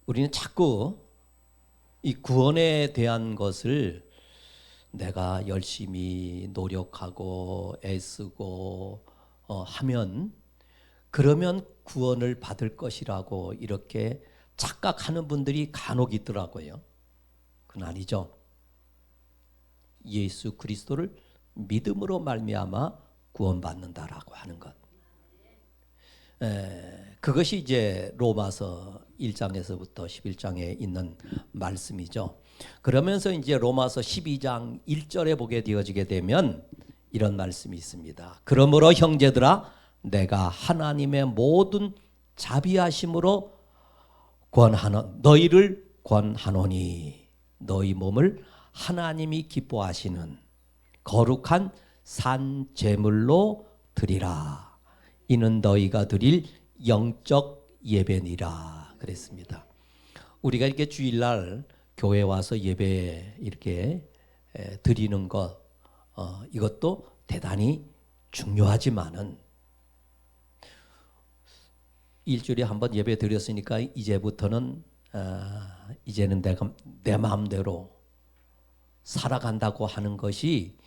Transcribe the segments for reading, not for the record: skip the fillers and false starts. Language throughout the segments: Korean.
우리는 자꾸 이 구원에 대한 것을 내가 열심히 노력하고 애쓰고 하면 그러면 구원을 받을 것이라고 이렇게 착각하는 분들이 간혹 있더라고요. 그건 아니죠. 예수 그리스도를 믿음으로 말미암아 구원받는다라고 하는 것. 그것이 이제 로마서 1장에서부터 11장에 있는 말씀이죠. 그러면서 이제 로마서 12장 1절에 보게 되어지게 되면 이런 말씀이 있습니다. 그러므로 형제들아 내가 하나님의 모든 자비하심으로 너희를 권하노니 너희 몸을 하나님이 기뻐하시는 거룩한 산 제물로 드리라. 이는 너희가 드릴 영적 예배니라 그랬습니다. 우리가 이렇게 주일날 교회 와서 예배 이렇게 드리는 것 이것도 대단히 중요하지만은 일주일에 한번 예배 드렸으니까 이제부터는 이제는 내가 내 마음대로 살아간다고 하는 것이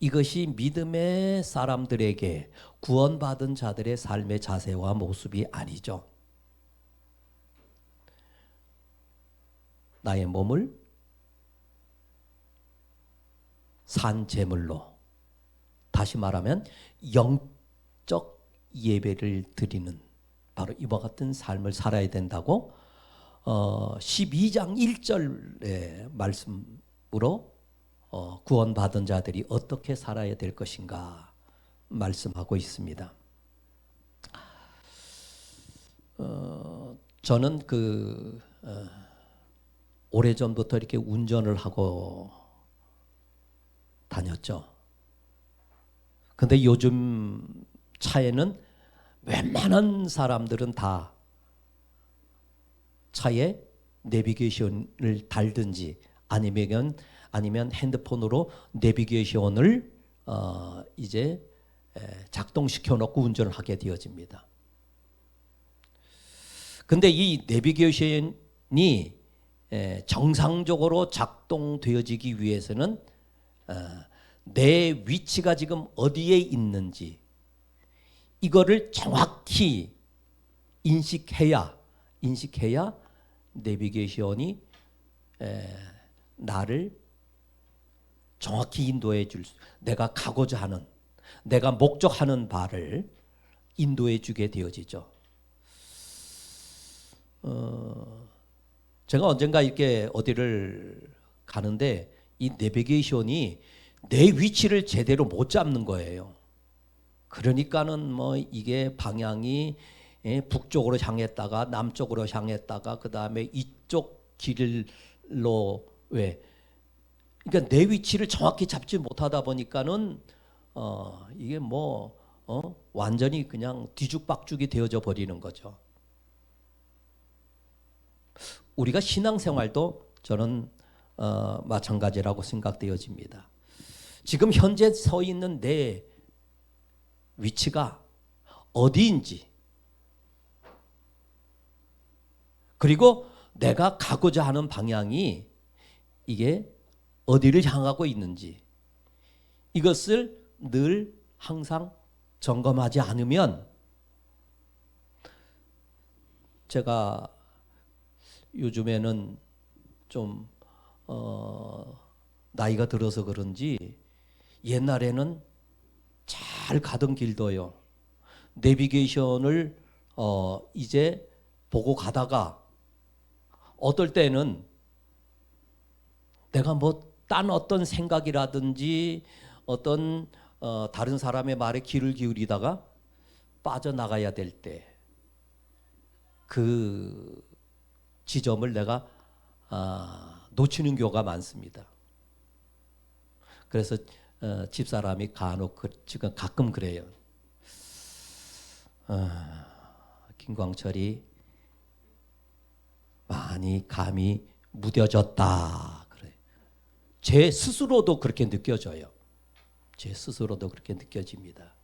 이것이 믿음의 사람들에게 구원받은 자들의 삶의 자세와 모습이 아니죠. 나의 몸을 산 제물로, 다시 말하면 영적 예배를 드리는 바로 이와 같은 삶을 살아야 된다고 12장 1절의 말씀으로 구원받은 자들이 어떻게 살아야 될 것인가 말씀하고 있습니다. 저는 오래전부터 이렇게 운전을 하고 다녔죠. 근데 요즘 차에는 웬만한 사람들은 다 차에 내비게이션을 달든지 아니면 핸드폰으로 내비게이션을 이제 작동시켜 놓고 운전을 하게 되어집니다. 근데 이 내비게이션이 정상적으로 작동되어지기 위해서는 내 위치가 지금 어디에 있는지 이거를 정확히 인식해야 내비게이션이 나를 정확히 인도해 줄 수, 내가 가고자 하는, 내가 목적하는 바를 인도해 주게 되어지죠. 제가 언젠가 이렇게 어디를 가는데 이 내비게이션이 내 위치를 제대로 못 잡는 거예요. 그러니까는 뭐 이게 방향이 북쪽으로 향했다가 남쪽으로 향했다가 그 다음에 이쪽 길로 그러니까 내 위치를 정확히 잡지 못하다 보니까는 이게 완전히 그냥 뒤죽박죽이 되어져 버리는 거죠. 우리가 신앙생활도 저는 마찬가지라고 생각되어집니다. 지금 현재 서 있는 내 위치가 어디인지 그리고 내가 가고자 하는 방향이 이게 어디를 향하고 있는지 이것을 늘 항상 점검하지 않으면 제가 요즘에는 좀 나이가 들어서 그런지 옛날에는 잘 가던 길도요. 내비게이션을 이제 보고 가다가 어떨 때는 내가 딴 어떤 생각이라든지 어떤 다른 사람의 말에 귀를 기울이다가 빠져나가야 될 때 그 지점을 내가 놓치는 경우가 많습니다. 그래서 집사람이 간혹 지금 가끔 그래요. 김광철이 많이 감이 무뎌졌다. 그래. 제 스스로도 그렇게 느껴져요. 제 스스로도 그렇게 느껴집니다.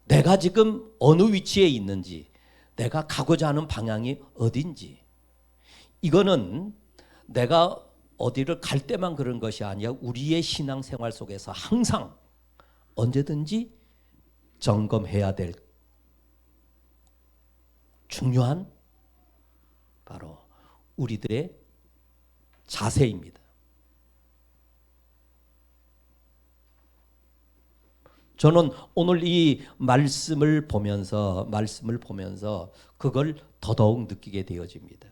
내가 지금 어느 위치에 있는지, 내가 가고자 하는 방향이 어딘지. 이거는 내가 어디를 갈 때만 그런 것이 아니라 우리의 신앙생활 속에서 항상 언제든지 점검해야 될 중요한 바로 우리들의 자세입니다. 저는 오늘 이 말씀을 보면서 그걸 더더욱 느끼게 되어집니다.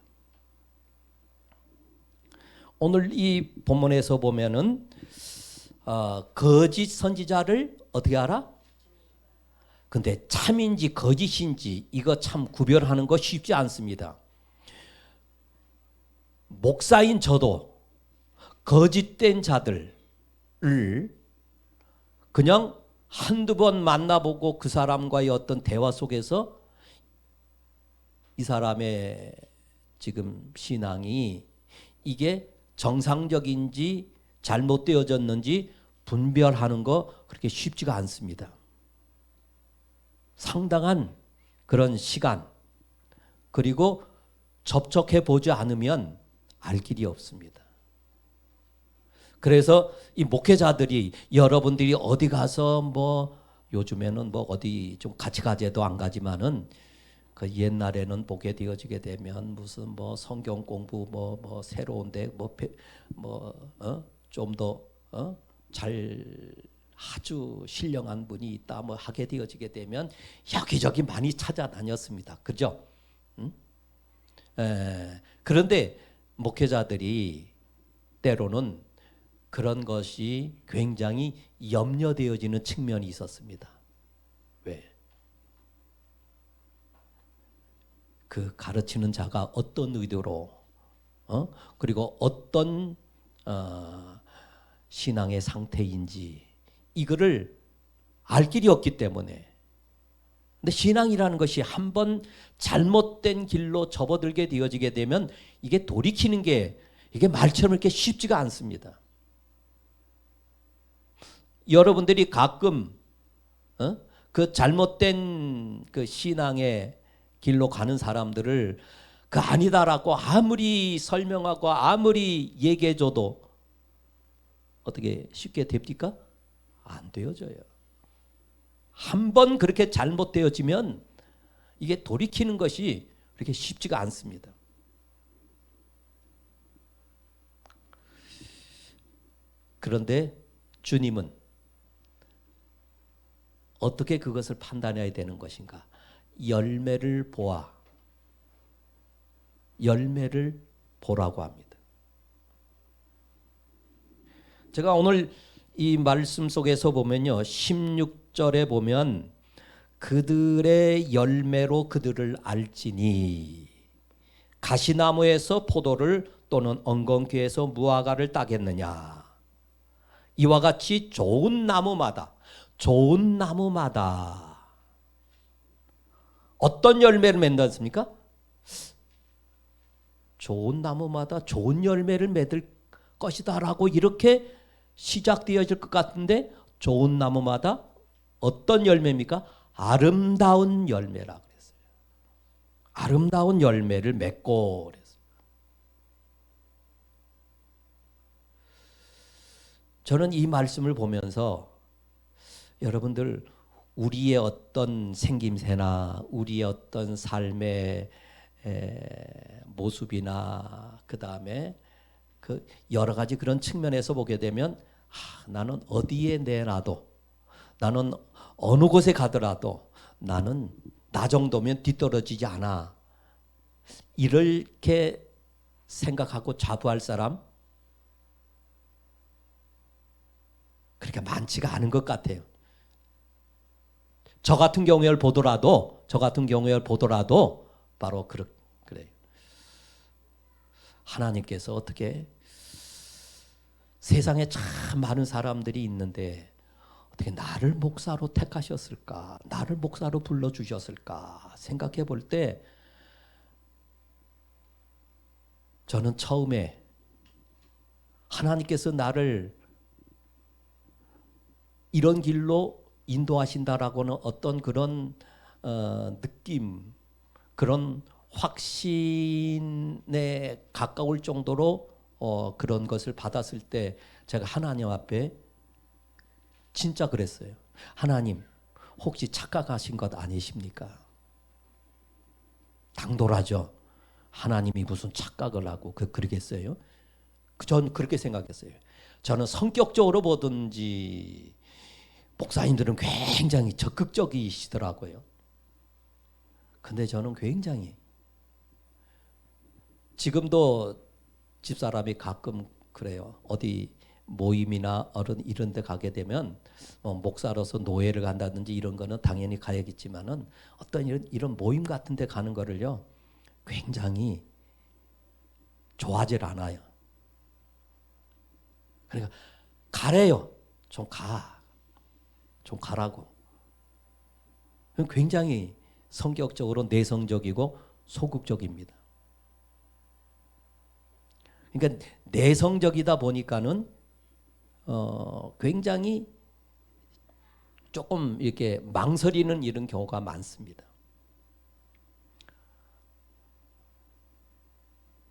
오늘 이 본문에서 보면은 거짓 선지자를 어떻게 알아? 근데 참인지 거짓인지 이거 참 구별하는 거 쉽지 않습니다. 목사인 저도 거짓된 자들을 그냥 한두 번 만나보고 그 사람과의 어떤 대화 속에서 이 사람의 지금 신앙이 이게 정상적인지 잘못되어졌는지 분별하는 거 그렇게 쉽지가 않습니다. 상당한 그런 시간 그리고 접촉해 보지 않으면 알 길이 없습니다. 그래서 이 목회자들이 여러분들이 어디 가서 뭐 요즘에는 뭐 어디 좀 같이 가재도 안 가지만은 그 옛날에는 보게 되어지게 되면 무슨 뭐 성경 공부 뭐 새로운데 좀 더 잘 아주 신령한 분이 있다 뭐 하게 되어지게 되면 여기저기 많이 찾아다녔습니다. 그죠? 그런데 목회자들이 때로는 그런 것이 굉장히 염려되어지는 측면이 있었습니다. 왜? 그 가르치는 자가 어떤 의도로 그리고 어떤 신앙의 상태인지 이거를 알 길이 없기 때문에. 근데 신앙이라는 것이 한번 잘못된 길로 접어들게 되어지게 되면 이게 돌이키는 게 이게 말처럼 이렇게 쉽지가 않습니다. 여러분들이 가끔 그 잘못된 그 신앙의 길로 가는 사람들을 그 아니다라고 아무리 설명하고 아무리 얘기해줘도 어떻게 쉽게 됩니까? 안 되어져요. 한번 그렇게 잘못되어지면 이게 돌이키는 것이 그렇게 쉽지가 않습니다. 그런데 주님은 어떻게 그것을 판단해야 되는 것인가? 열매를 보라고 합니다. 제가 오늘 이 말씀 속에서 보면요. 16절에 보면 그들의 열매로 그들을 알지니 가시나무에서 포도를 또는 엉겅퀴에서 무화과를 따겠느냐. 이와 같이 좋은 나무마다 어떤 열매를 맺는습니까? 좋은 나무마다 좋은 열매를 맺을 것이다라고 이렇게 시작되어질 것 같은데 좋은 나무마다 어떤 열매입니까? 아름다운 열매라 그랬어요. 아름다운 열매를 맺고 그랬어요. 저는 이 말씀을 보면서 여러분들 우리의 어떤 생김새나 우리의 어떤 삶의 모습이나 그 다음에 그 여러 가지 그런 측면에서 보게 되면 나는 어디에 내놔도 나는 어느 곳에 가더라도 나는 나 정도면 뒤떨어지지 않아. 이렇게 생각하고 자부할 사람 그렇게 많지가 않은 것 같아요. 저 같은 경우를 보더라도 바로 그래요. 하나님께서 어떻게 세상에 참 많은 사람들이 있는데 어떻게 나를 목사로 택하셨을까? 나를 목사로 불러주셨을까? 생각해 볼 때 저는 처음에 하나님께서 나를 이런 길로 인도하신다라고는 어떤 그런 느낌 그런 확신에 가까울 정도로 그런 것을 받았을 때 제가 하나님 앞에 진짜 그랬어요. 하나님, 혹시 착각하신 것 아니십니까? 당돌하죠. 하나님이 무슨 착각을 하고 그러겠어요? 전 그렇게 생각했어요. 저는 성격적으로 보든지 목사님들은 굉장히 적극적이시더라고요. 근데 저는 굉장히 지금도 집사람이 가끔 그래요. 어디 모임이나 이런 데 가게 되면 목사로서 노예를 간다든지 이런 거는 당연히 가야겠지만은 어떤 이런 모임 같은 데 가는 거를요. 굉장히 좋아하질 않아요. 그러니까 가래요. 좀 가라고. 굉장히 성격적으로 내성적이고 소극적입니다. 그러니까 내성적이다 보니까는 굉장히 조금 이렇게 망설이는 이런 경우가 많습니다.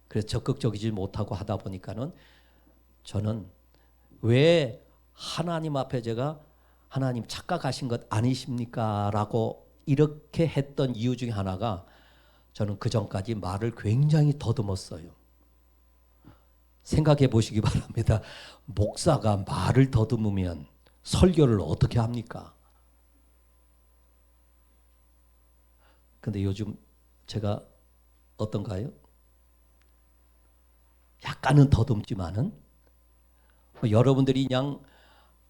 그래서 적극적이지 못하고 하다 보니까는 저는 왜 하나님 앞에 제가 하나님 착각하신 것 아니십니까? 라고 이렇게 했던 이유 중에 하나가 저는 그 전까지 말을 굉장히 더듬었어요. 생각해 보시기 바랍니다. 목사가 말을 더듬으면 설교를 어떻게 합니까? 근데 요즘 제가 어떤가요? 약간은 더듬지만은 여러분들이 그냥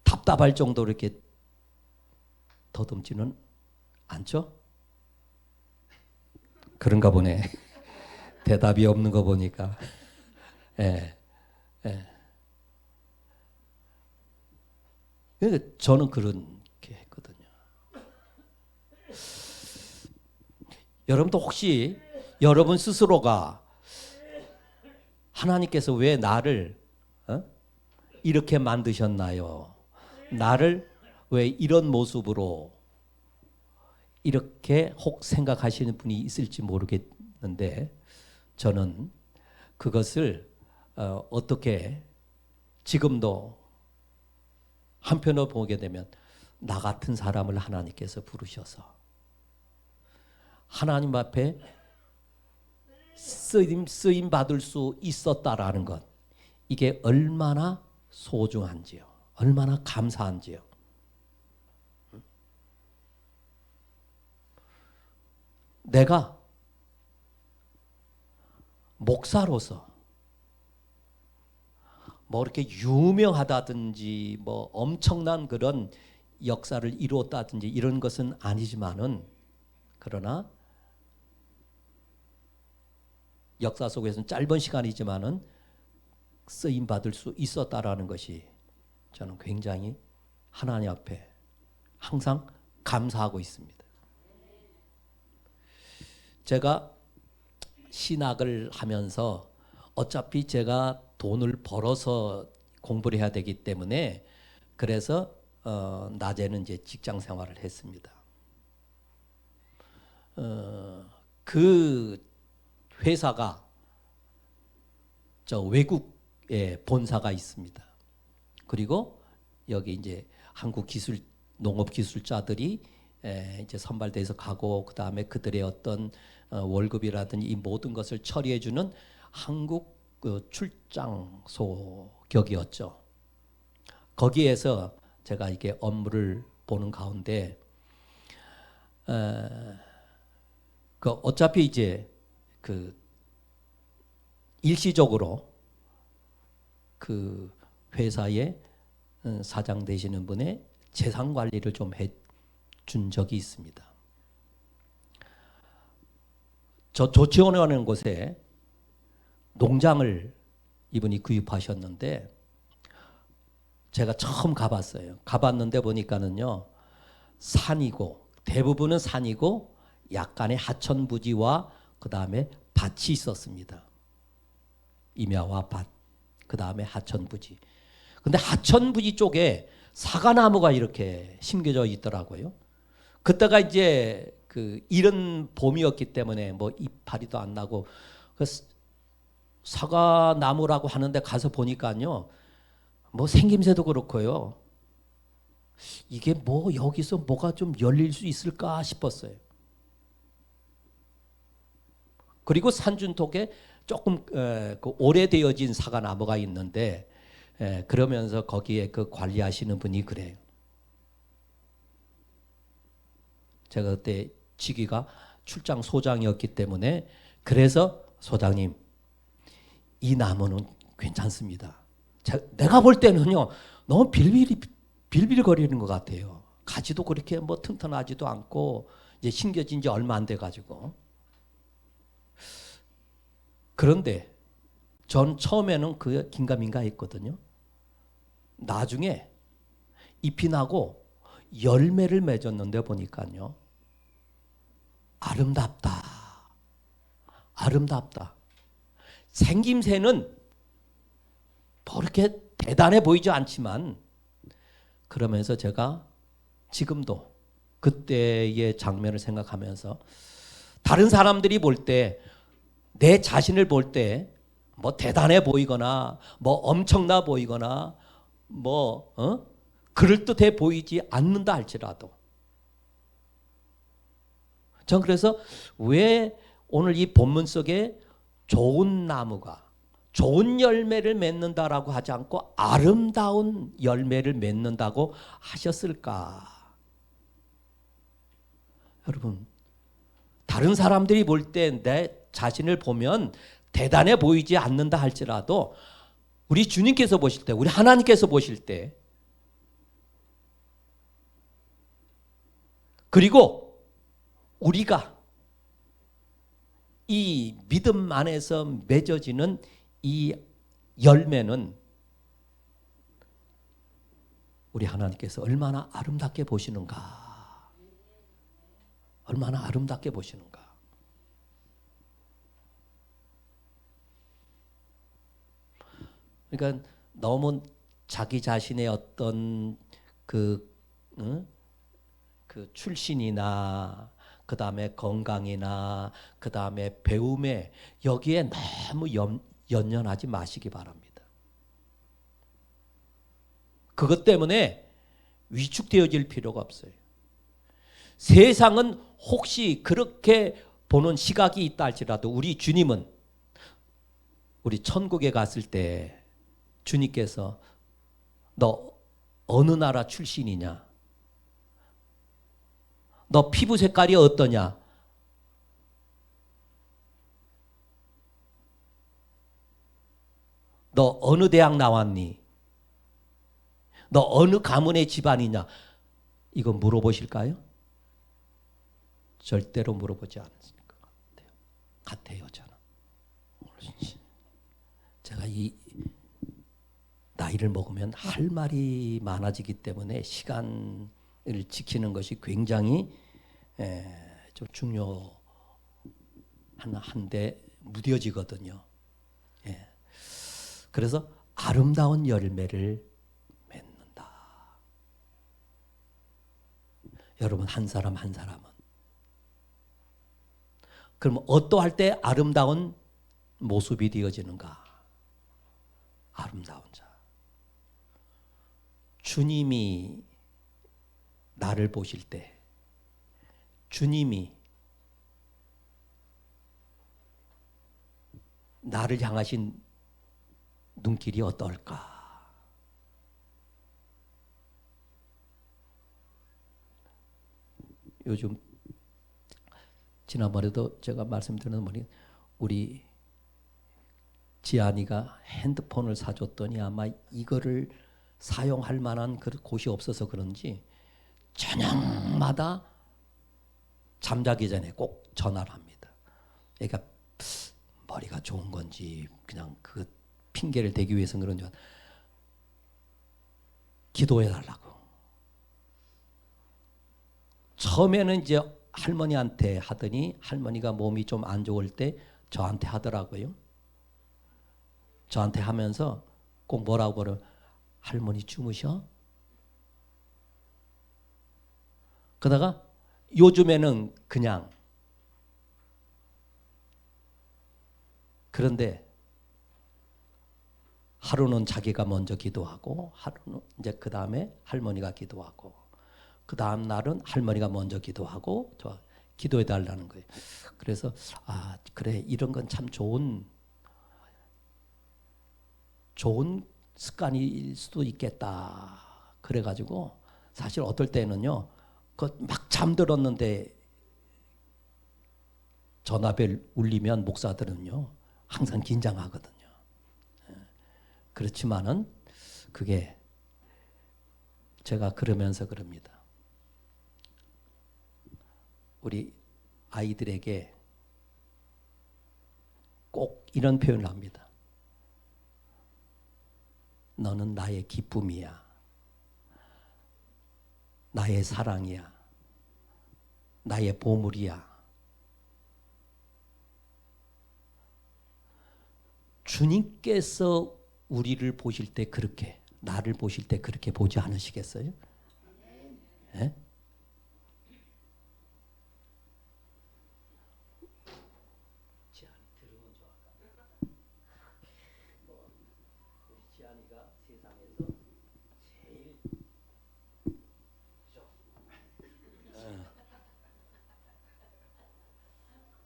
답답할 정도로 이렇게 더듬지는 않죠? 그런가 보네. 대답이 없는 거 보니까. 예. 예. 그러니까 저는 그렇게 했거든요. 여러분도 혹시 여러분 스스로가 하나님께서 왜 나를 이렇게 만드셨나요? 나를 왜 이런 모습으로 이렇게 혹 생각하시는 분이 있을지 모르겠는데 저는 그것을 어떻게 지금도 한편으로 보게 되면 나 같은 사람을 하나님께서 부르셔서 하나님 앞에 쓰임 받을 수 있었다라는 것, 이게 얼마나 소중한지요, 얼마나 감사한지요. 내가 목사로서 뭐 이렇게 유명하다든지 뭐 엄청난 그런 역사를 이루었다든지 이런 것은 아니지만은, 그러나 역사 속에서는 짧은 시간이지만은 쓰임 받을 수 있었다라는 것이 저는 굉장히 하나님 앞에 항상 감사하고 있습니다. 제가 신학을 하면서 어차피 제가 돈을 벌어서 공부를 해야 되기 때문에 그래서 낮에는 이제 직장 생활을 했습니다. 그 회사가 저 외국에 본사가 있습니다. 그리고 여기 이제 한국 기술 농업 기술자들이 이제 선발돼서 가고, 그 다음에 그들의 어떤 월급이라든지 이 모든 것을 처리해주는 한국 그 출장소 격이었죠. 거기에서 제가 이게 업무를 보는 가운데 그 어차피 이제 그 일시적으로 그 회사의 사장 되시는 분의 재산 관리를 좀 해준 적이 있습니다. 저 조치원이라는 곳에 농장을 이분이 구입하셨는데 제가 처음 가봤어요. 가봤는데 보니까는요, 산이고 대부분은 산이고 약간의 하천부지와 그 다음에 밭이 있었습니다. 임야와 밭, 그 다음에 하천부지. 근데 하천부지 쪽에 사과나무가 이렇게 심겨져 있더라고요. 그때가 이제 그 이런 봄이었기 때문에 뭐 이파리도 안 나고 그 사과 나무라고 하는데 가서 보니까요. 뭐 생김새도 그렇고요. 이게 뭐 여기서 뭐가 좀 열릴 수 있을까 싶었어요. 그리고 산준톡에 조금 그 오래되어진 사과나무가 있는데 그러면서 거기에 그 관리하시는 분이 그래요. 제가 그때 직위가 출장 소장이었기 때문에 그래서 소장님 이 나무는 괜찮습니다. 내가 볼 때는요 너무 빌빌거리는 것 같아요. 가지도 그렇게 뭐 튼튼하지도 않고 이제 심겨진 지 얼마 안 돼 가지고. 그런데 전 처음에는 그 긴가민가 했거든요. 나중에 잎이 나고 열매를 맺었는데 보니까요. 아름답다. 아름답다. 생김새는 그렇게 대단해 보이지 않지만 그러면서 제가 지금도 그때의 장면을 생각하면서 다른 사람들이 볼 때 내 자신을 볼 때 뭐 대단해 보이거나 뭐 엄청나 보이거나 뭐 그럴듯해 보이지 않는다 할지라도 전 그래서 왜 오늘 이 본문 속에 좋은 나무가 좋은 열매를 맺는다라고 하지 않고 아름다운 열매를 맺는다고 하셨을까? 여러분, 다른 사람들이 볼 때 내 자신을 보면 대단해 보이지 않는다 할지라도 우리 주님께서 보실 때, 우리 하나님께서 보실 때 그리고 우리가 이 믿음 안에서 맺어지는 이 열매는 우리 하나님께서 얼마나 아름답게 보시는가. 얼마나 아름답게 보시는가. 그러니까 너무 자기 자신의 어떤 그 출신이나 그 다음에 건강이나 그 다음에 배움에 여기에 너무 연연하지 마시기 바랍니다. 그것 때문에 위축되어질 필요가 없어요. 세상은 혹시 그렇게 보는 시각이 있다 할지라도 우리 주님은 우리 천국에 갔을 때 주님께서 너 어느 나라 출신이냐? 너 피부 색깔이 어떠냐? 너 어느 대학 나왔니? 너 어느 가문의 집안이냐? 이거 물어보실까요? 절대로 물어보지 않을 것 같아요. 저는. 제가 이 나이를 먹으면 할 말이 많아지기 때문에 시간을 지키는 것이 굉장히 좀 중요한데 무뎌지거든요. 예. 그래서 아름다운 열매를 맺는다. 여러분 한 사람 한 사람은 그럼 어떠할 때 아름다운 모습이 되어지는가? 아름다운 자. 주님이 나를 보실 때 주님이 나를 향하신 눈길이 어떨까? 요즘 지난번에도 제가 말씀드리는 말이 우리 지안이가 핸드폰을 사줬더니 아마 이거를 사용할 만한 그 곳이 없어서 그런지 저녁마다 잠자기 전에 꼭 전화를 합니다. 그러니까 머리가 좋은 건지 그냥 그 핑계를 대기 위해서는 그런지 기도해 달라고. 처음에는 이제 할머니한테 하더니 할머니가 몸이 좀 안 좋을 때 저한테 하더라고요. 저한테 하면서 꼭 뭐라고 그러면 할머니 주무셔? 그러다가 요즘에는 그냥. 그런데 하루는 자기가 먼저 기도하고 하루는 이제 그 다음에 할머니가 기도하고 그 다음 날은 할머니가 먼저 기도하고 기도해 달라는 거예요. 그래서 그래 이런 건 참 좋은 습관일 수도 있겠다. 그래가지고 사실 어떨 때는요, 막 잠들었는데 전화벨 울리면 목사들은요 항상 긴장하거든요. 그렇지만은 그게 제가 그러면서 그럽니다. 우리 아이들에게 꼭 이런 표현을 합니다. 너는 나의 기쁨이야. 나의 사랑이야. 나의 보물이야. 주님께서 우리를 보실 때 그렇게, 나를 보실 때 그렇게 보지 않으시겠어요? 네?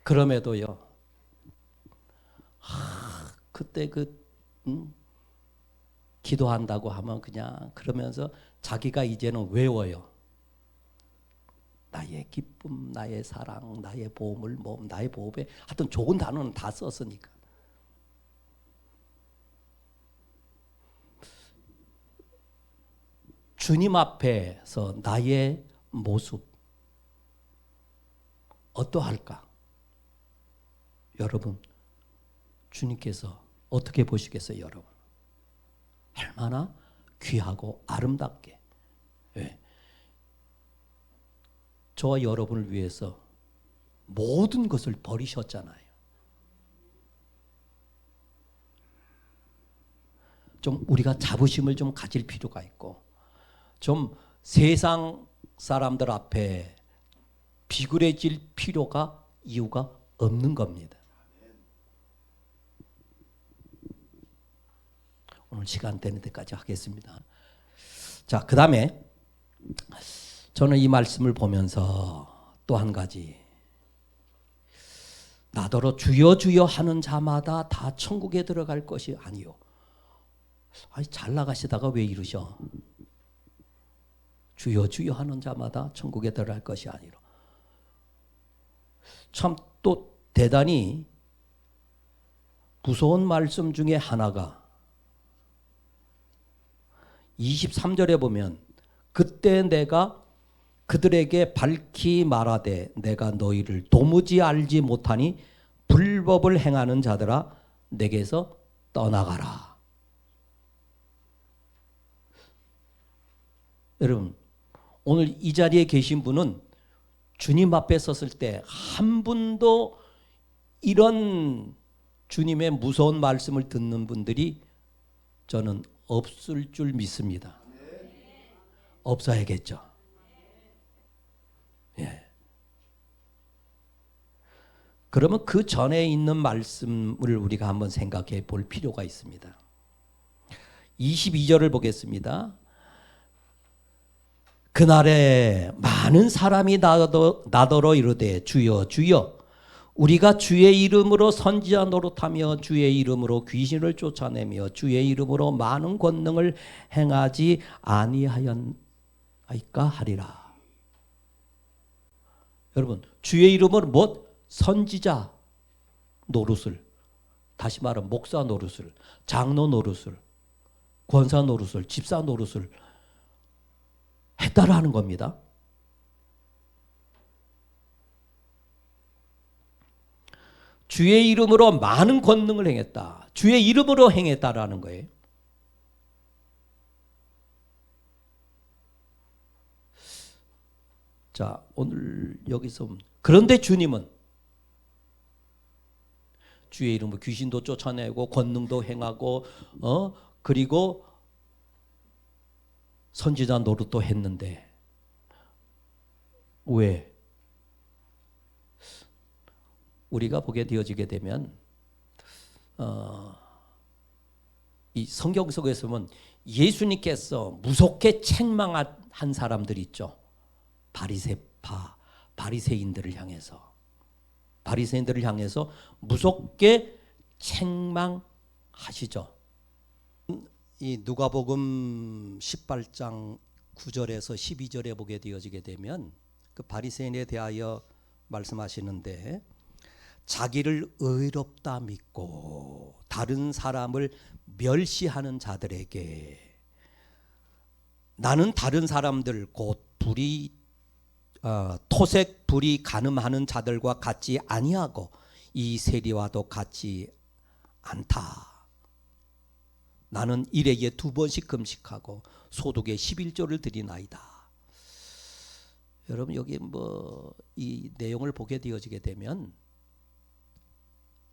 그럼에도요, 그때 기도한다고 하면 그냥 그러면서 자기가 이제는 외워요. 나의 기쁨, 나의 사랑, 나의 보물, 나의 보배, 하여튼 좋은 단어는 다 썼으니까. 주님 앞에서 나의 모습 어떠할까? 여러분, 주님께서 어떻게 보시겠어요, 여러분? 얼마나 귀하고 아름답게. 네. 저와 여러분을 위해서 모든 것을 버리셨잖아요. 좀 우리가 자부심을 좀 가질 필요가 있고, 좀 세상 사람들 앞에 비굴해질 이유가 없는 겁니다. 오늘 시간 되는 데까지 하겠습니다. 자, 그 다음에 저는 이 말씀을 보면서 또 한 가지, 나더러 주여 주여 하는 자마다 다 천국에 들어갈 것이 아니요. 잘 나가시다가 왜 이러셔? 주여 주여 하는 자마다 천국에 들어갈 것이 아니로. 참 또 대단히 무서운 말씀 중에 하나가 23절에 보면, 그때 내가 그들에게 밝히 말하되 내가 너희를 도무지 알지 못하니 불법을 행하는 자들아 내게서 떠나가라. 여러분, 오늘 이 자리에 계신 분은 주님 앞에 섰을 때 한 분도 이런 주님의 무서운 말씀을 듣는 분들이 저는 없을 줄 믿습니다. 없어야겠죠. 예. 그러면 그 전에 있는 말씀을 우리가 한번 생각해 볼 필요가 있습니다. 22절을 보겠습니다. 그날에 많은 사람이 나더러 이르되 주여 주여 우리가 주의 이름으로 선지자 노릇하며 주의 이름으로 귀신을 쫓아내며 주의 이름으로 많은 권능을 행하지 아니하였나이까 하리라. 여러분, 주의 이름으로 선지자 노릇을, 다시 말하면 목사 노릇을, 장로 노릇을, 권사 노릇을, 집사 노릇을 했다라는 겁니다. 주의 이름으로 많은 권능을 행했다. 주의 이름으로 행했다라는 거예요. 자, 오늘 여기서 그런데 주님은 주의 이름으로 귀신도 쫓아내고 권능도 행하고 그리고 선지자 노릇도 했는데 왜 우리가 보게 되어지게 되면 이 성경 속에서 보면 예수님께서 무섭게 책망한 사람들 있죠. 바리새인들을 향해서 무섭게 책망하시죠. 이 누가복음 18장 9절에서 12절에 보게 되어지게 되면 그 바리새인에 대하여 말씀하시는데, 자기를 의롭다 믿고 다른 사람을 멸시하는 자들에게 나는 다른 사람들 곧 토색 불이 간음하는 자들과 같지 아니하고 이 세리와도 같지 않다. 나는 일에게 2번씩 금식하고 소득의 11조를 드리나이다. 여러분, 여기 이 내용을 보게 되어지게 되면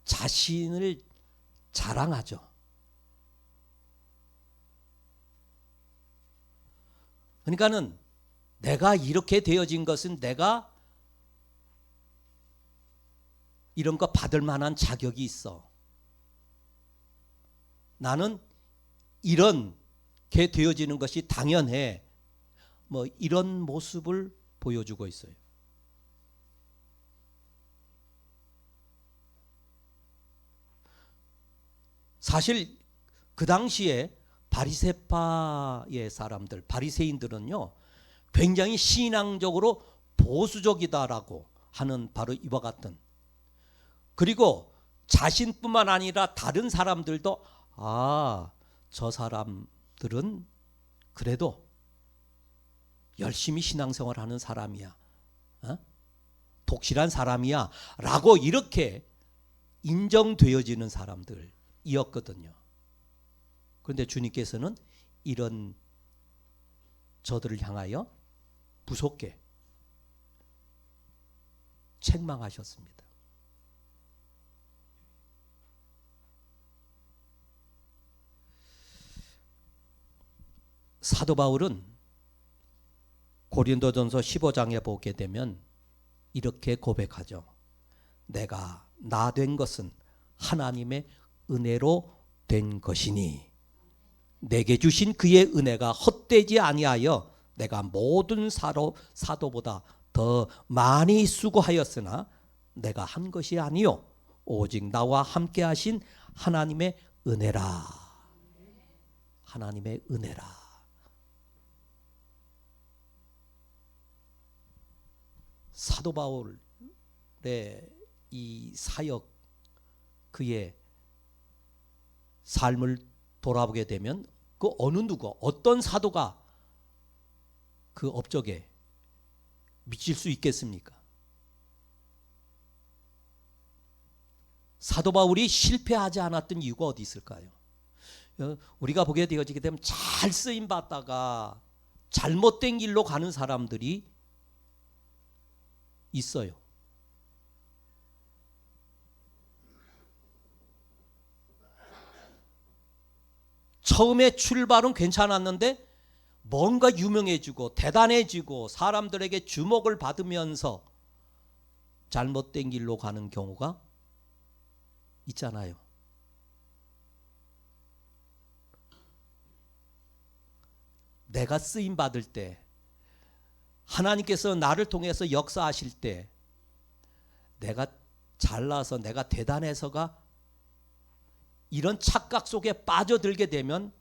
자신을 자랑하죠. 그러니까는 내가 이렇게 되어진 것은 내가 이런 거 받을 만한 자격이 있어. 나는 이렇게 되어지는 것이 당연해. 이런 모습을 보여주고 있어요. 사실 그 당시에 바리새파의 사람들, 바리새인들은요, 굉장히 신앙적으로 보수적이다라고 하는 바로 이와 같은, 그리고 자신뿐만 아니라 다른 사람들도 저 사람들은 그래도 열심히 신앙생활하는 사람이야, 독실한 사람이야 라고 이렇게 인정되어지는 사람들이었거든요. 그런데 주님께서는 이런 저들을 향하여 무섭게 책망하셨습니다. 사도 바울은 고린도전서 15장에 보게 되면 이렇게 고백하죠. 내가 나 된 것은 하나님의 은혜로 된 것이니 내게 주신 그의 은혜가 헛되지 아니하여 내가 모든 사도보다 더 많이 수고하였으나 내가 한 것이 아니요 오직 나와 함께 하신 하나님의 은혜라. 하나님의 은혜라. 사도 바울의 이 사역, 그의 삶을 돌아보게 되면 그 어느 누구, 어떤 사도가 그 업적에 미칠 수 있겠습니까? 사도 바울이 실패하지 않았던 이유가 어디 있을까요? 우리가 보게 되어지게 되면 잘 쓰임 받다가 잘못된 길로 가는 사람들이 있어요. 처음에 출발은 괜찮았는데 뭔가 유명해지고 대단해지고 사람들에게 주목을 받으면서 잘못된 길로 가는 경우가 있잖아요. 내가 쓰임 받을 때, 하나님께서 나를 통해서 역사하실 때, 내가 잘나서 내가 대단해서가 이런 착각 속에 빠져들게 되면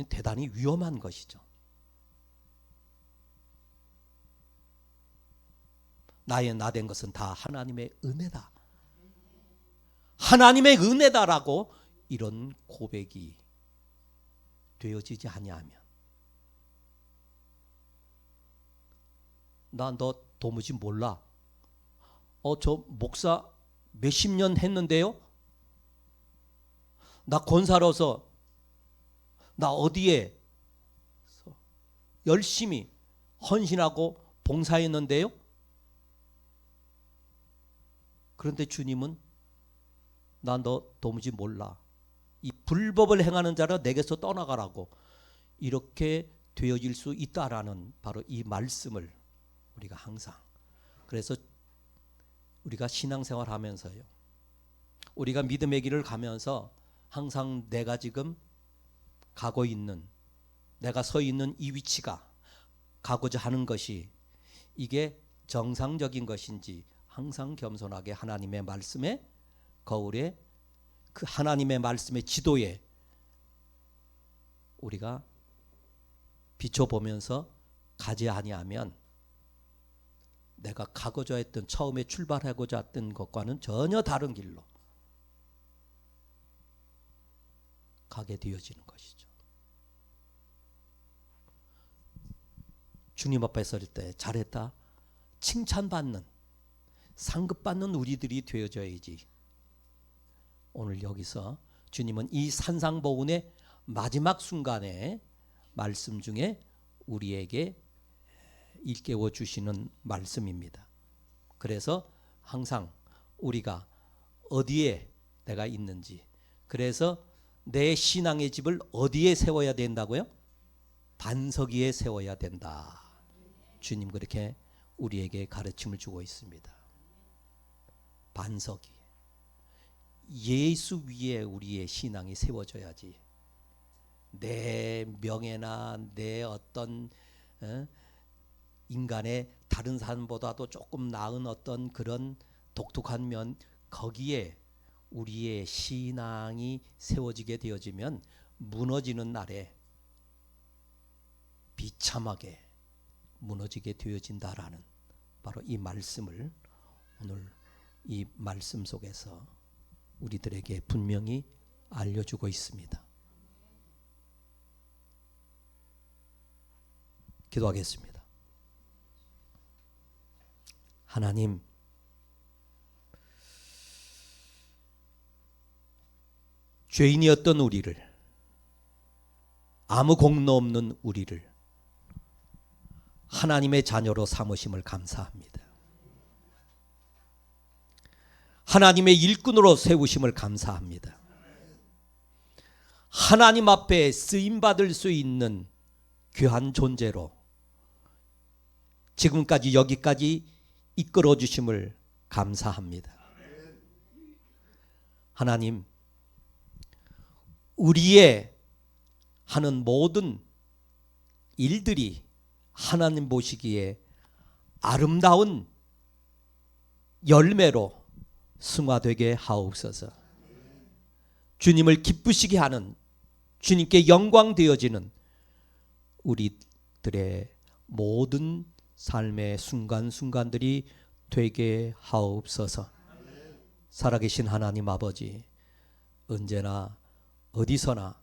대단히 위험한 것이죠. 나의 나 된 것은 다 하나님의 은혜다. 하나님의 은혜다라고 이런 고백이 되어지지 아니하면, 나 너 도무지 몰라. 저 목사 몇십 년 했는데요. 나 권사로서 나 어디에 열심히 헌신하고 봉사했는데요. 그런데 주님은 나 너 도무지 몰라. 이 불법을 행하는 자라 내게서 떠나가라고 이렇게 되어질 수 있다라는 바로 이 말씀을 우리가 항상, 그래서 우리가 신앙생활 하면서요, 우리가 믿음의 길을 가면서 항상 내가 지금 가고 있는, 내가 서 있는 이 위치가, 가고자 하는 것이 이게 정상적인 것인지 항상 겸손하게 하나님의 말씀의 거울에, 그 하나님의 말씀의 지도에 우리가 비춰보면서 가지 아니하면 내가 가고자 했던, 처음에 출발하고자 했던 것과는 전혀 다른 길로 가게 되어지는 것이죠. 주님 앞에 설 때 잘했다, 칭찬받는, 상급받는 우리들이 되어져야지. 오늘 여기서 주님은 이 산상보훈의 마지막 순간에 말씀 중에 우리에게 일깨워 주시는 말씀입니다. 그래서 항상 우리가 어디에 내가 있는지, 그래서 내 신앙의 집을 어디에 세워야 된다고요? 반석 위에 세워야 된다. 주님 그렇게 우리에게 가르침을 주고 있습니다. 반석 위에, 예수 위에 우리의 신앙이 세워져야지 내 명예나 내 어떤 인간의 다른 사람보다도 조금 나은 어떤 그런 독특한 면, 거기에 우리의 신앙이 세워지게 되어지면 무너지는 날에 비참하게 무너지게 되어진다라는 바로 이 말씀을 오늘 이 말씀 속에서 우리들에게 분명히 알려주고 있습니다. 기도하겠습니다. 하나님, 죄인이었던 우리를, 아무 공로 없는 우리를 하나님의 자녀로 삼으심을 감사합니다. 하나님의 일꾼으로 세우심을 감사합니다. 하나님 앞에 쓰임받을 수 있는 귀한 존재로 지금까지 여기까지 이끌어 주심을 감사합니다. 하나님, 우리의 하는 모든 일들이 하나님 보시기에 아름다운 열매로 승화되게 하옵소서. 주님을 기쁘시게 하는, 주님께 영광 되어지는 우리들의 모든 삶의 순간순간들이 되게 하옵소서. 살아계신 하나님 아버지, 언제나 어디서나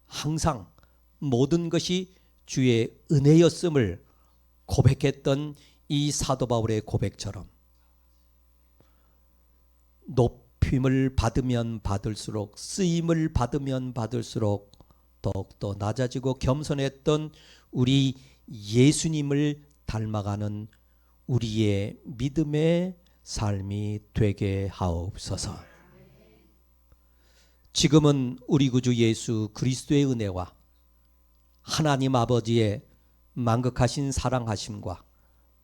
항상 모든 것이 주의 은혜였음을 고백했던 이 사도 바울의 고백처럼 높임을 받으면 받을수록, 쓰임을 받으면 받을수록 더욱더 낮아지고 겸손했던 우리 예수님을 닮아가는 우리의 믿음의 삶이 되게 하옵소서. 지금은 우리 구주 예수 그리스도의 은혜와 하나님 아버지의 만극하신 사랑하심과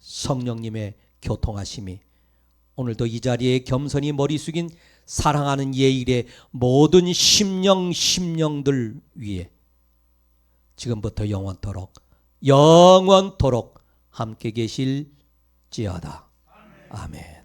성령님의 교통하심이 오늘도 이 자리에 겸손히 머리 숙인 사랑하는 예일의 모든 심령들 위에 지금부터 영원토록 함께 계실지어다. 아멘.